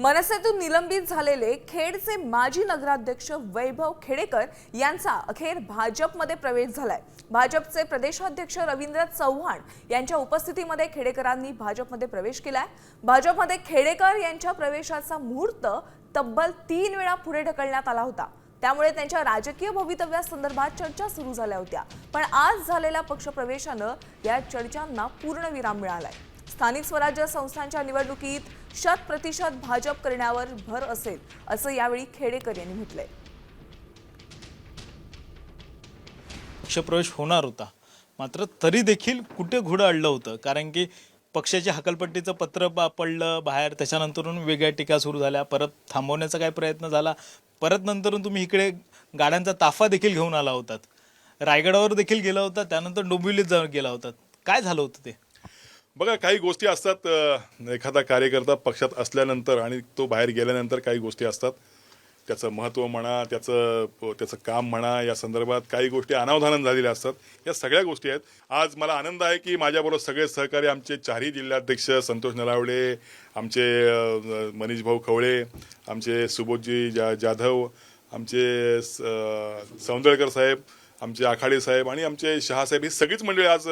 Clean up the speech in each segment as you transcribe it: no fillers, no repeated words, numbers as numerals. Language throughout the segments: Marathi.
मनसेतून निलंबित झालेले खेडचे माजी नगराध्यक्ष वैभव खेडेकर यांचा अखेर भाजपमध्ये प्रवेश झालाय। भाजपचे प्रदेशाध्यक्ष रवींद्र चव्हाण यांच्या उपस्थितीमध्ये खेडेकरांनी भाजपमध्ये प्रवेश केलाय। भाजपमध्ये खेडेकर यांच्या प्रवेशाचा मुहूर्त तब्बल 3 वेळा पुढे ढकलण्यात आला होता। त्यामुळे त्यांच्या राजकीय भवितव्यासंदर्भात चर्चा सुरू झाल्या होत्या। पण आज झालेल्या पक्षप्रवेशाने या चर्चांना पूर्णविराम मिळालाय। स्थानिक स्वराज्य संस्थांच्या निवडणुकीत 100% भाजप करण्यावर भर असेल असं यावेळी खेडेकर यांनी म्हटलंय। पक्षप्रवेश होणार होता, मात्र तरी देखील कुठे घोडं अडलं होतं, कारण की पक्षाच्या हकलपट्टीचं पत्र पडलं बाहेर। त्याच्यानंतरून वेगळ्या टीका सुरू झाल्या, परत थांबवण्याचा काय प्रयत्न झाला, परत नंतरून तुम्ही इकडे गाड्यांचा ताफा देखील घेऊन आला होतात, रायगडावर देखील गेला होता, त्यानंतर डोंबिवलीत जाऊन गेला होता। काय झालं होतं ते? बघा, काही गोष्टी असतात, एखादा कार्यकर्ता पक्षात असल्यानंतर आणि तो बाहेर गेल्यानंतर काही गोष्टी असतात, त्याचं महत्त्व म्हणा, त्याचं काम म्हणा, या संदर्भात काही गोष्टी अनावधानाने झालेल्या असतात। या सगळ्या गोष्टी आहेत। आज मला आनंद आहे की माझ्याबरोबर सगळे सहकारी, आमचे 4ही जिल्हाध्यक्ष संतोष नलावडे, आमचे मनीष भाऊ खवळे, आमचे सुबोधजी जाधव, आमचे सौंदळकर साहेब, आमचे आखाडे साहेब आणि आमचे शहासाहेब, ही सगळीच मंडळी आज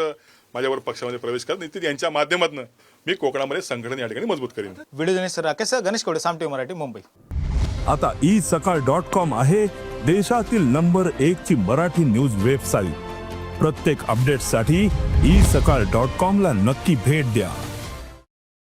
माझ्यावर पक्षामध्ये प्रवेश करत निश्चित यांच्या माध्यमातून मी कोकणामध्ये संघटन या ठिकाणी मजबूत करेन। व्हिडिओ जर्नलिस्ट राकेश गणेश कवडे, साम टीव्ही मराठी, मुंबई। आता isakal.com आहे देशातील नंबर 1 ची मराठी न्यूज वेबसाईट। प्रत्येक अपडेटसाठी isakal.com ला नक्की भेट द्या।